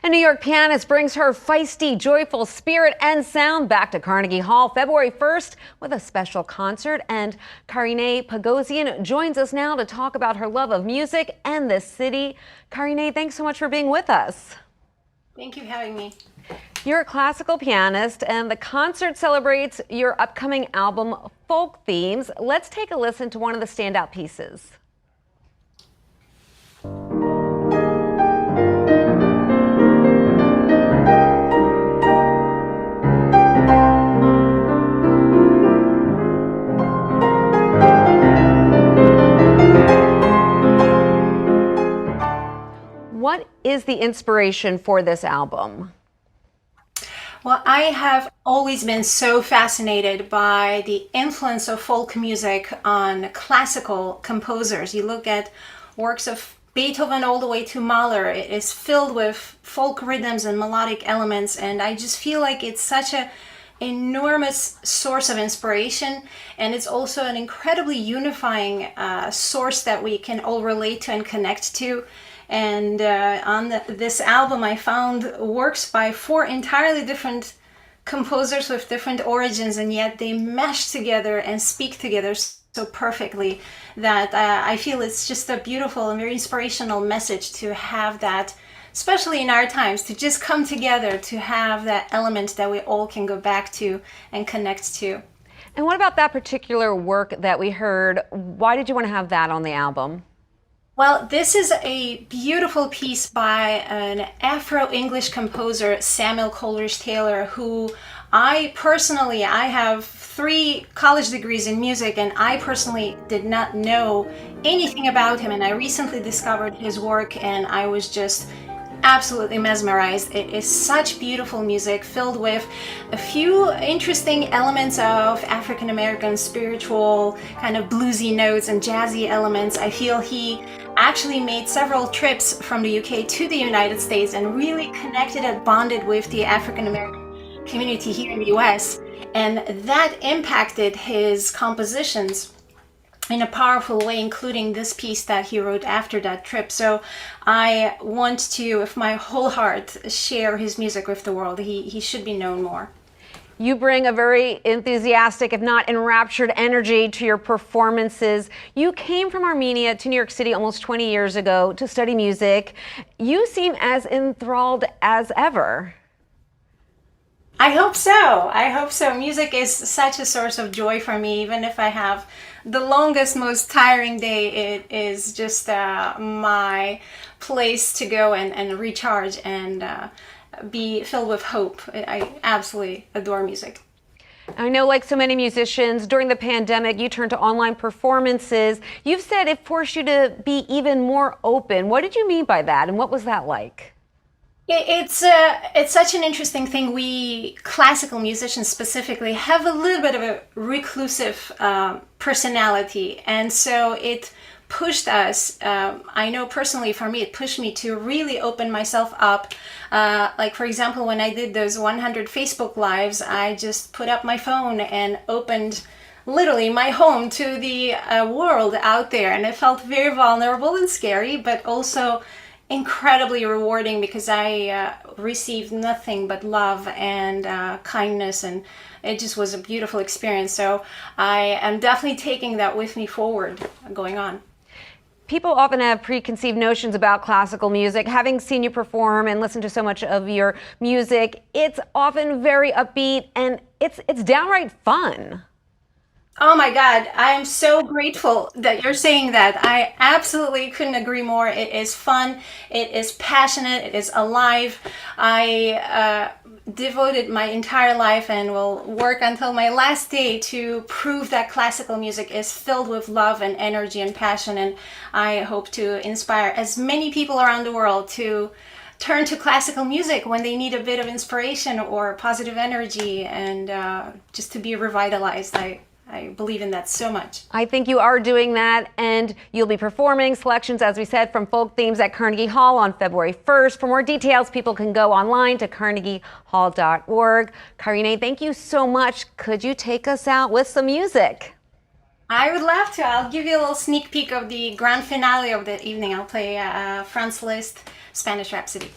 A New York pianist brings her feisty, joyful spirit and sound back to Carnegie Hall February 1st with a special concert. And Kariné Poghosyan joins us now to talk about her love of music and this city. Kariné, thanks so much for being with us. Thank you for having me. You're a classical pianist, and the concert celebrates your upcoming album, Folk Themes. Let's take a listen to one of the standout pieces. What is the inspiration for this album? Well, I have always been so fascinated by the influence of folk music on classical composers. You look at works of Beethoven all the way to Mahler, it is filled with folk rhythms and melodic elements, and I just feel like it's such an enormous source of inspiration, and it's also an incredibly unifying source that we can all relate to and connect to. And on this album, I found works by 4 entirely different composers with different origins, and yet they mesh together and speak together so perfectly that I feel it's just a beautiful and very inspirational message to have that, especially in our times, to just come together, to have that element that we all can go back to and connect to. And what about that particular work that we heard? Why did you want to have that on the album? Well, this is a beautiful piece by an Afro-English composer, Samuel Coleridge-Taylor, who I have 3 college degrees in music, and I personally did not know anything about him, and I recently discovered his work, and I was just absolutely mesmerized. It is such beautiful music filled with a few interesting elements of African American spiritual kind of bluesy notes and jazzy elements. I feel he actually made several trips from the UK to the United States and really connected and bonded with the African American community here in the US, and that impacted his compositions in a powerful way, including this piece that he wrote after that trip. So I want to, with my whole heart, share his music with the world. He should be known more. You bring a very enthusiastic, if not enraptured, energy to your performances. You came from Armenia to New York City almost 20 years ago to study music. You seem as enthralled as ever. I hope so. I hope so. Music is such a source of joy for me. Even if I have the longest, most tiring day, it is just my place to go and recharge and be filled with hope. I absolutely adore music. I know, like so many musicians, during the pandemic, you turned to online performances. You've said it forced you to be even more open. What did you mean by that, and what was that like? It's such an interesting thing. We classical musicians specifically have a little bit of a reclusive personality, and so it pushed us. I know personally for me, it pushed me to really open myself up. Like for example, when I did those 100 Facebook Lives, I just put up my phone and opened literally my home to the world out there, and it felt very vulnerable and scary, but also incredibly rewarding because I received nothing but love and kindness, and it just was a beautiful experience. So I am definitely taking that with me forward going on. People often have preconceived notions about classical music. Having seen you perform and listened to so much of your music, it's often very upbeat and it's downright fun. Oh my God, I am so grateful that you're saying that. I absolutely couldn't agree more. It is fun, it is passionate, it is alive. I devoted my entire life and will work until my last day to prove that classical music is filled with love and energy and passion, and I hope to inspire as many people around the world to turn to classical music when they need a bit of inspiration or positive energy and just to be revitalized. I believe in that so much. I think you are doing that, and you'll be performing selections, as we said, from Folk Themes at Carnegie Hall on February 1st. For more details, people can go online to carnegiehall.org. Kariné, thank you so much. Could you take us out with some music? I would love to. I'll give you a little sneak peek of the grand finale of the evening. I'll play Franz Liszt, Spanish Rhapsody.